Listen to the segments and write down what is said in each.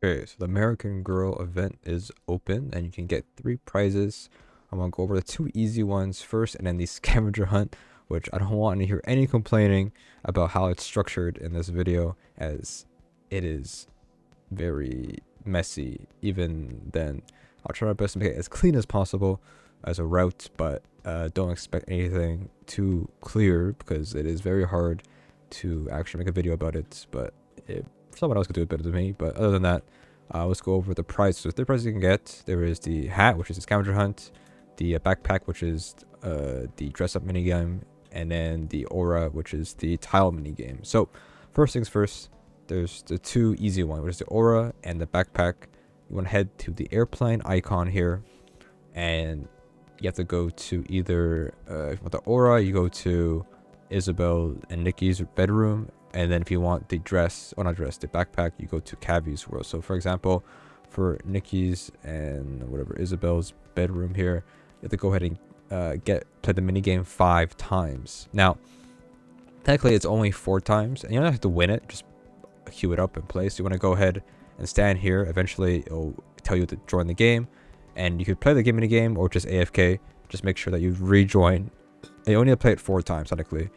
Okay, so the American Girl event is open and you can get 3 prizes. I'm gonna go over the 2 easy ones first and then the scavenger hunt, which I don't want to hear any complaining about how it's structured in this video, as it is very messy. Even then, I'll try my best to make it as clean as possible as a route, but don't expect anything too clear because it is very hard to actually make a video about it. But someone else could do it better than me. But other than that, let's go over the price. So 3 prizes you can get. There is the hat, which is the scavenger hunt, the backpack, which is the dress up minigame, and then the aura, which is the tile minigame. So first things first, there's the 2 easy ones, which is the aura and the backpack. You want to head to the airplane icon here, and you have to go to either if you want the aura, you go to Isabel and Nikki's bedroom, and then if you want the dress, or not dress, the backpack, you go to Kavi's world. So for example, for Nikki's and whatever Isabel's bedroom here, you have to go ahead and play the minigame 5 times. Now technically it's only 4 times, and you don't have to win it, just queue it up and play. So you want to go ahead and stand here. Eventually it'll tell you to join the game, and you could play the game in a game or just AFK. Just make sure that you rejoin. You only have to play it 4 times technically,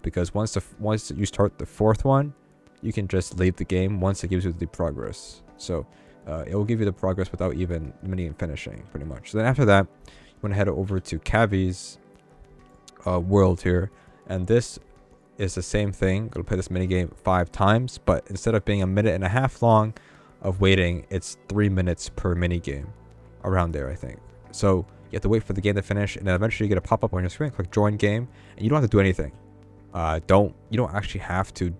because once you start the 4th one, you can just leave the game once it gives you the progress. So it will give you the progress without even minigame finishing, pretty much. So then after that, you want to head over to Kavi's world here, and this is the same thing. Gonna play this minigame 5 times, but instead of being 1.5 minutes long of waiting, it's 3 minutes per minigame, around there I think. So you have to wait for the game to finish, and then eventually you get a pop-up on your screen, click join game, and you don't have to do anything. You don't actually have to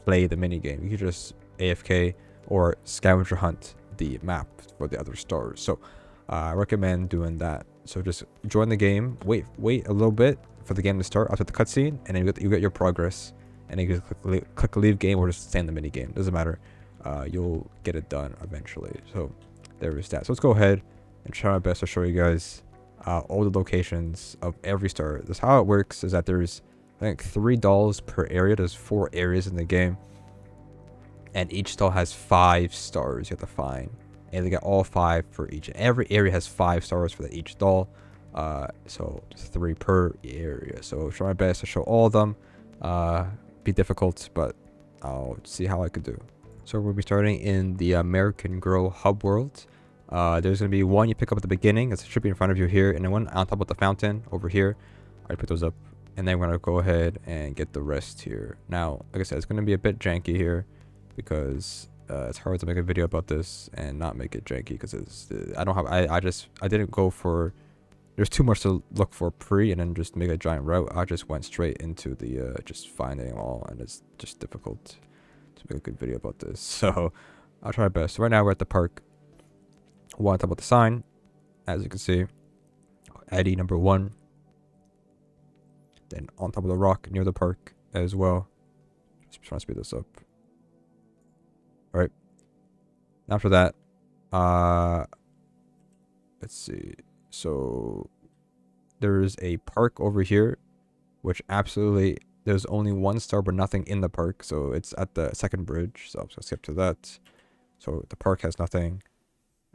play the minigame. You can just AFK or scavenger hunt the map for the other stars. So I recommend doing that. So just join the game, wait a little bit for the game to start after the cutscene, and then you get your progress, and then you just click leave game or just stay in the minigame. Doesn't matter. You'll get it done eventually. So there is that. So let's go ahead and try my best to show you guys all the locations of every star. This how it works is that there's, I think, $3 per area. There's 4 areas in the game, and each stall has 5 stars you have to find, and they get all 5 for each. And every area has 5 stars for each stall, so 3 per area. So try my best to show all of them. Be difficult, but I'll see how I could do. So we'll be starting in the American Girl hub world. There's going to be one you pick up at the beginning. It should be in front of you here, and then one on top of the fountain over here. I already put those up, and then we're going to go ahead and get the rest here. Now, like I said, it's going to be a bit janky here because it's hard to make a video about this and not make it janky, because it's I didn't go for, there's too much to look for and then just make a giant route. I just went straight into the just finding them all, and it's just difficult to make a good video about this. So I'll try my best. So right now we're at the park. On top of the sign, as you can see, ID number 1. Then on top of the rock near the park as well. Just trying to speed this up. All right. After that, let's see. So there's a park over here, which absolutely there's only 1 star but nothing in the park. So it's at the 2nd bridge. So I'm just gonna skip to that. So the park has nothing.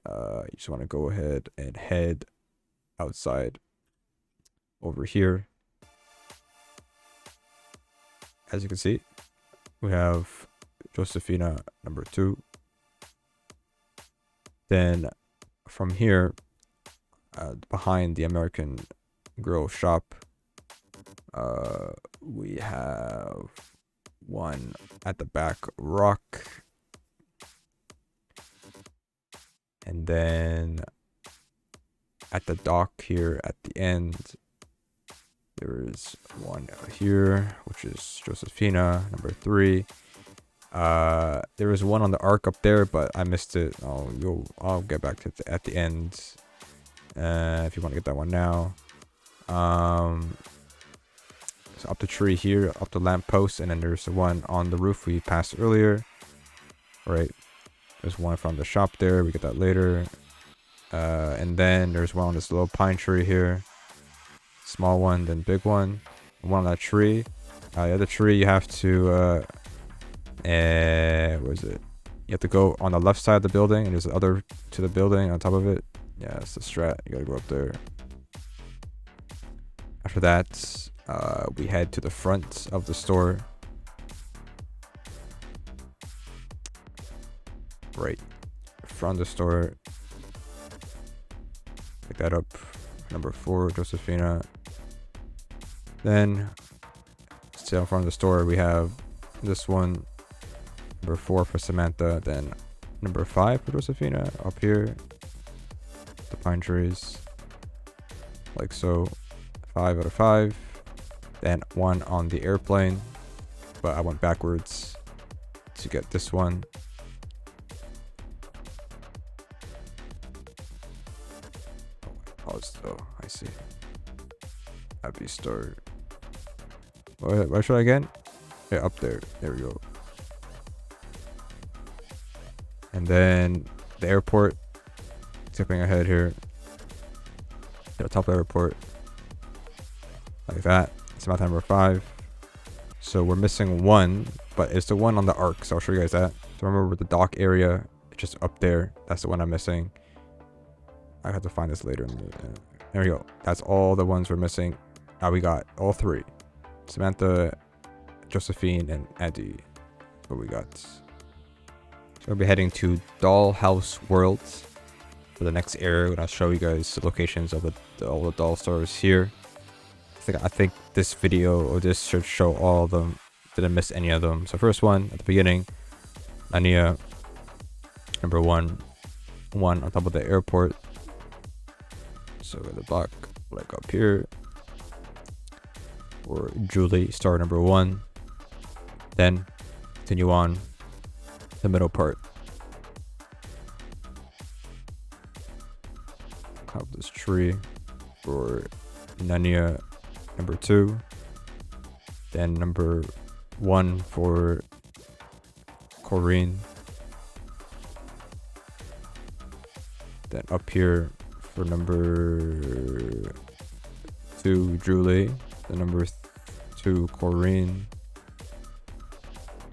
You just want to go ahead and head outside over here. As you can see, we have Josephina number 2. Then from here, behind the American Girl shop, we have one at the back rock. And then at the dock here at the end, there is one here, which is Josephina, number 3. There is one on the arc up there, but I missed it. I'll get back to it at the end. If you want to get that one now. So up the tree here, up the lamppost, and then there's the one on the roof we passed earlier. All right. There's one from the shop there. We get that later. And then there's one on this little pine tree here. Small one, then big one. One on that tree. The other tree you have to... where is it? You have to go on the left side of the building, and there's the other to the building on top of it. Yeah, it's the strat. You gotta go up there. After that, we head to the front of the store. Right. Front of the store. Pick that up. Number 4, Josephina. Then, still in front of the store, we have this one. Number 4 for Samantha. Then, number 5 for Josephina. Up here. The pine trees. Like so. 5 out of 5. Then 1 on the airplane. But I went backwards to get this one. Pause though. I see. Happy start. Where should I get? Yeah, up there. There we go. And then the airport. Skipping ahead here. The top of the airport. Like that. It's about number 5. So we're missing 1, but it's the one on the arc. So I'll show you guys that. So remember the dock area, just up there. That's the one I'm missing. I have to find this later. There we go. That's all the ones we're missing. Now we got all 3. Samantha, Josephine, and Eddie. What we got. So we'll be heading to Dollhouse World for the next area. And I'll show you guys the locations of all the doll stores here. I think this video or this should show all of them. Didn't miss any of them. So first one at the beginning, Ania, number 1 on top of the airport. So at the back, like up here. Or Julie, star number 1. Then continue on the middle part. Climb up this tree for Nania, number 2. Then number 1 for Corinne. Then up here for number 2 Julie. Then number 2 Corinne.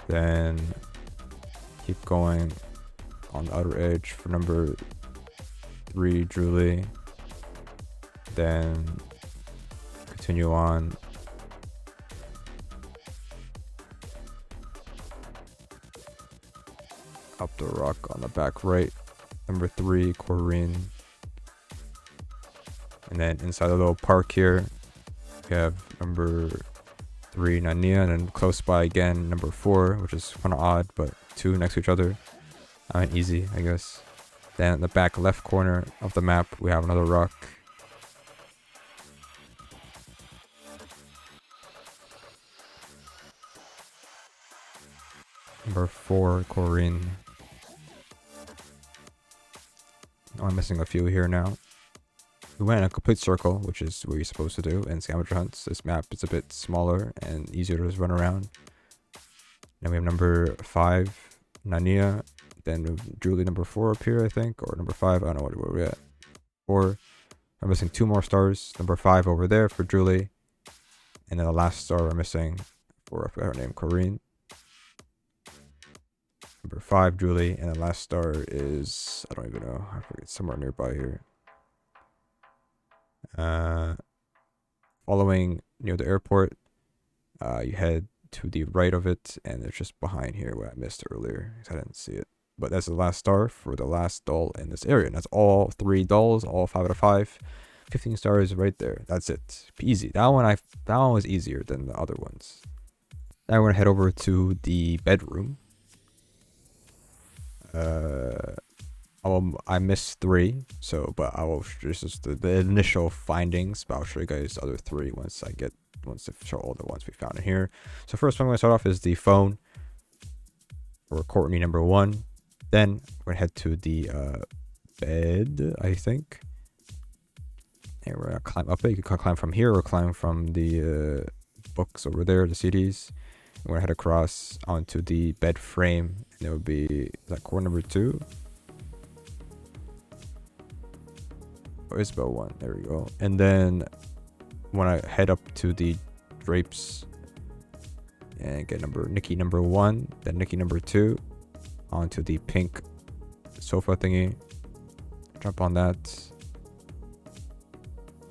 Then keep going on the outer edge for number 3 Julie. Then continue on up the rock on the back right, number 3 Corinne. And then inside the little park here we have number 3 Nania, and then close by again number 4, which is kind of odd, but 2 next to each other. I mean, easy, I guess. Then in the back left corner of the map we have another rock. Number 4 Corinne. Oh, I'm missing a few here now. We went in a complete circle, which is what you're supposed to do in Scavenger Hunts. This map is a bit smaller and easier to just run around. Then we have number 5 Nania. Then Julie number 4 up here, I think, or number 5. I don't know where we're at. 4. I'm missing 2 more stars. Number 5 over there for Julie, and then the last star we're missing for, I forgot her name, Corinne. Number 5 Julie, and the last star is, I don't even know, I forget, it's somewhere nearby here. Following near the airport, you head to the right of it, and it's just behind here where I missed earlier because I didn't see it. But that's the last star for the last doll in this area, and that's all 3 dolls, all 5 out of 5. 15 stars right there. That's it. Easy. That one was easier than the other ones. Now we're gonna head over to the bedroom. I missed 3, so but I will just the initial findings, but I'll show you guys the other 3 once I show all the ones we found in here. So first one I'm gonna start off is the phone for Courtney number 1. Then we're gonna head to the bed, I think. And we're gonna climb up it. You can climb from here or climb from the books over there, the CDs. And we're gonna head across onto the bed frame, and it would be that core number 2. Oh, Isabel 1. There we go. And then when I head up to the drapes and get Nikki number 1, then Nikki number 2, onto the pink sofa thingy. Jump on that.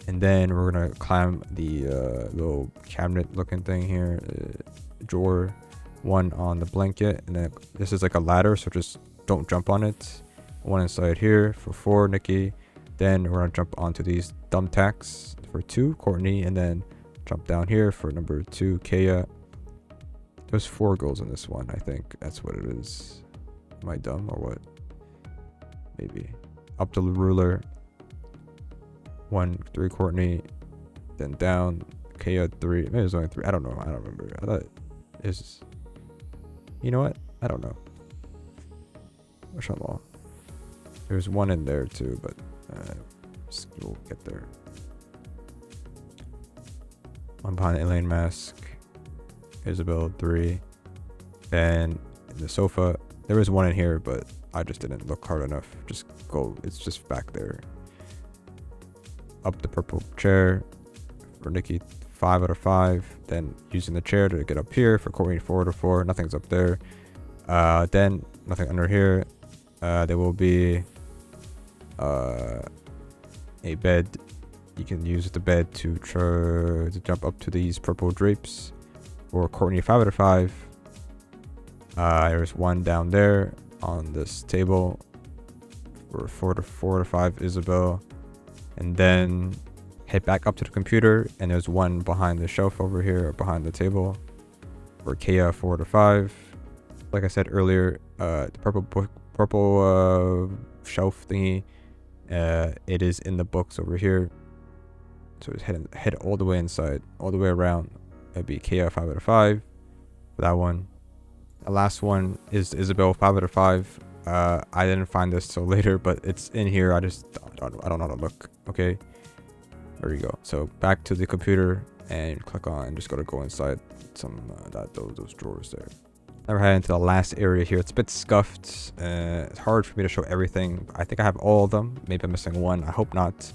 And then we're gonna climb the little cabinet looking thing here, drawer one on the blanket. And then this is like a ladder, so just don't jump on it. One inside here for 4, Nikki. Then we're gonna jump onto these thumbtacks for 2, Courtney. And then jump down here for number 2, Kaya. There's 4 girls in this one, I think that's what it is. Am I dumb or what? Maybe. Up the ruler. 1, 3, Courtney. Then down, Kaya 3. Maybe there's only 3. I don't know. I don't remember. I thought is. You know what? I don't know. Which one all? There's 1 in there too, but we'll get there. 1 behind Elaine mask. Isabel 3. And in the sofa, there was 1 in here, but I just didn't look hard enough. Just go. It's just back there. Up the purple chair for Nikki, 5 out of 5. Then using the chair to get up here for Courtney, 4 out of 4. Nothing's up there. Then nothing under here. There will be a bed. You can use the bed to try to jump up to these purple drapes for Courtney, 5 out of 5. There's 1 down there on this table for 4 to 5 Isabel. And then head back up to the computer, and there's 1 behind the shelf over here, or behind the table for Kaya, 4 to 5. Like I said earlier, the purple shelf thingy, it is in the books over here. So just head all the way inside, all the way around. It'd be Kaya, 5 out of 5 for that one. The last one is Isabel, 5 out of 5. I didn't find this till later, but it's in here. I don't know how to look. Okay, there you go. So back to the computer and click on and just go inside some those drawers there. Now we're heading to the last area here. It's a bit scuffed. It's hard for me to show everything. I think I have all of them. Maybe I'm missing 1. I hope not.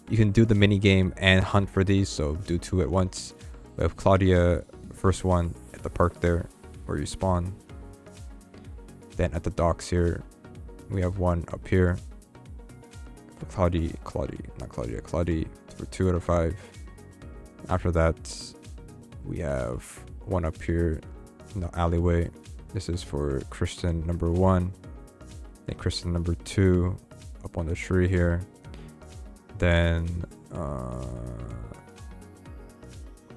You can do the mini game and hunt for these, so do 2 at once. We have Claudia, first one at the park there where you spawn. Then at the docks here, we have 1 up here for Claudia for 2 out of 5. After that, we have 1 up here in the alleyway. This is for Kristen, number 1. Then Kristen, number 2, up on the tree here. Then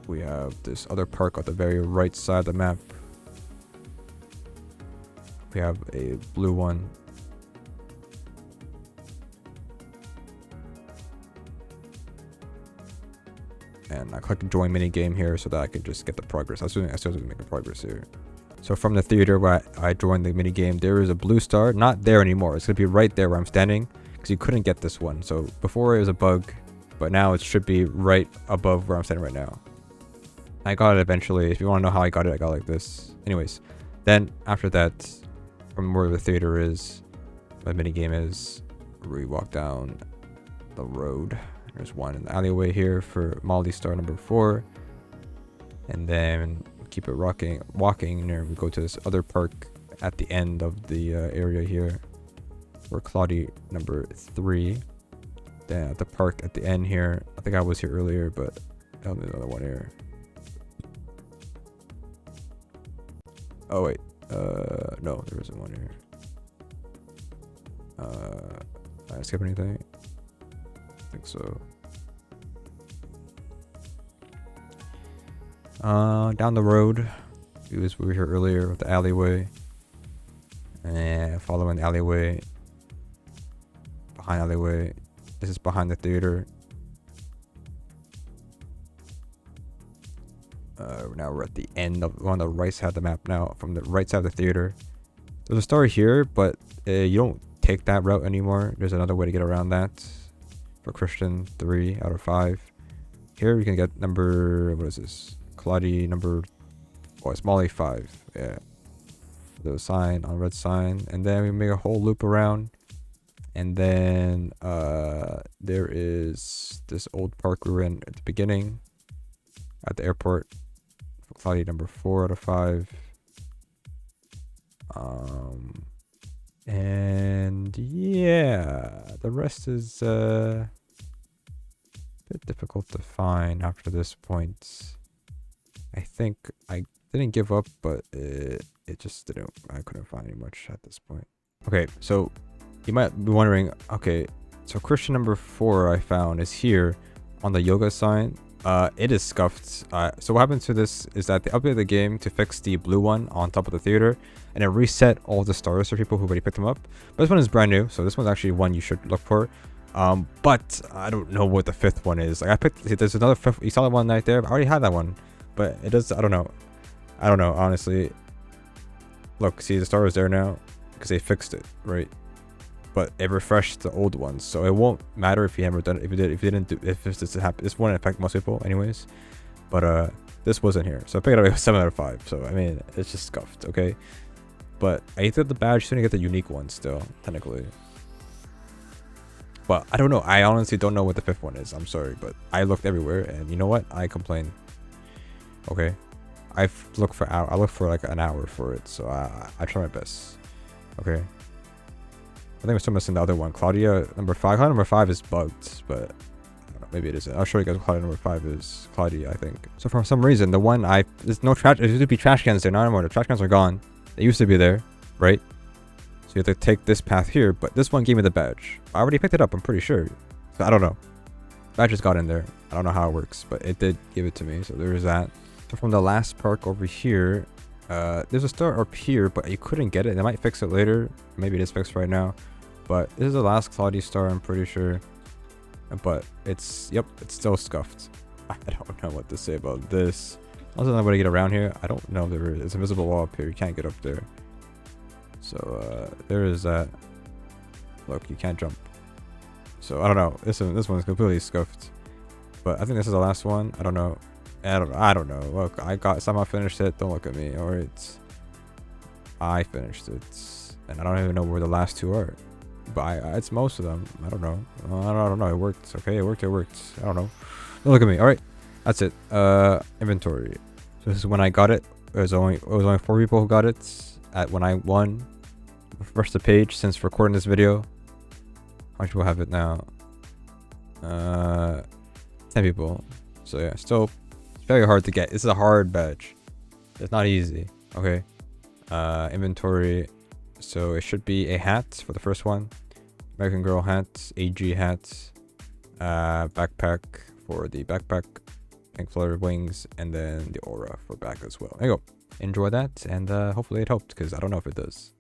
we have this other park on the very right side of the map. We have a blue one. And I click join mini game here so that I can just get the progress. As soon as we make the progress here. So from the theater where I joined the mini game, there is a blue star. Not there anymore. It's gonna be right there where I'm standing, because you couldn't get this one. So before it was a bug, but now it should be right above where I'm standing right now. I got it eventually. If you want to know how I got it like this. Anyways, then after that, from where the theater is, my mini game is, we walk down the road. There's 1 in the alleyway here for Molly star number 4, and then keep it walking. And then we go to this other park at the end of the area here for Claudia number 3. Then at the park at the end here, I think I was here earlier, but there's another one here. Oh wait, no, there isn't one here. Did I skip anything? I think so. Down the road, we were here earlier with the alleyway, and following the alleyway, behind alleyway. This is behind the theater. Now we're at the end of, on the right side of the map now, from the right side of the theater. There's a star here, but you don't take that route anymore. There's another way to get around that. For Christian, 3 out of 5. Here we can get number, what is this? Claudia number, oh, it's Molly 5. Yeah. The sign on red sign, and then we make a whole loop around. And then there is this old park we were in at the beginning at the airport. Claudia number 4 out of 5. And yeah, the rest is a bit difficult to find after this point. I think I didn't give up, but it just didn't. I couldn't find any much at this point. Okay, so you might be wondering, okay, so Christian number 4 I found is here on the yoga sign. It is scuffed. So what happened to this is that they updated the game to fix the blue one on top of the theater, and it reset all the stars for people who already picked them up. But this one is brand new, so this one's actually one you should look for. But I don't know what the 5th one is. Like I picked, there's another 5th. You saw that one right there. I already had that one, but it does. I don't know. Honestly. Look, see the star is there now because they fixed it, right? But it refreshed the old ones, so it won't matter if you haven't done it. If you didn't do, if this happened, this won't affect most people, anyways. But this wasn't here, so I picked it up a 7 out of 5. So I mean, it's just scuffed, okay. But I did the badge, so you get the unique one still, technically. But I don't know. I honestly don't know what the 5th one is. I'm sorry, but I looked everywhere, and you know what? I complain. Okay, I looked for I looked for like an hour for it, so I try my best. Okay. I think we're still missing the other one. Claudia number 5. Claudia number 5 is bugged, but I don't know, maybe it isn't. I'll show you guys what Claudia number 5 is. Claudia, I think. So for some reason, the one there's no trash. There used to be trash cans there, not anymore. The trash cans are gone. They used to be there, right? So you have to take this path here, but this one gave me the badge. I already picked it up, I'm pretty sure. So I don't know. Badge just got in there. I don't know how it works, but it did give it to me. So there's that. So from the last park over here, there's a star up here, but you couldn't get it. They might fix it later. Maybe it is fixed right now. But this is the last Claudia star, I'm pretty sure. But it's, yep, it's still scuffed. I don't know what to say about this. Also, I'm gonna get around here. I don't know if there is. It's a visible wall up here. You can't get up there. So there is that. Look, you can't jump. So I don't know. This one's completely scuffed. But I think this is the last one. I don't know. I don't know. Look, I somehow finished it. Don't look at me. Or I finished it, and I don't even know where the last 2 are. But it's most of them. I don't know. I don't know. It worked. Okay, it worked. I don't know. Don't look at me. All right, that's it. Inventory. So this is when I got it. It was only 4 people who got it when I won. Refresh the page since recording this video. How many people have it now? 10 people. So yeah, still very hard to get. This is a hard badge. It's not easy. Okay. Inventory. So it should be a hat for the first one. American Girl hat, AG hat, backpack for the backpack, pink fluttered wings, and then the aura for back as well. There you go. Enjoy that, and hopefully it helped, because I don't know if it does.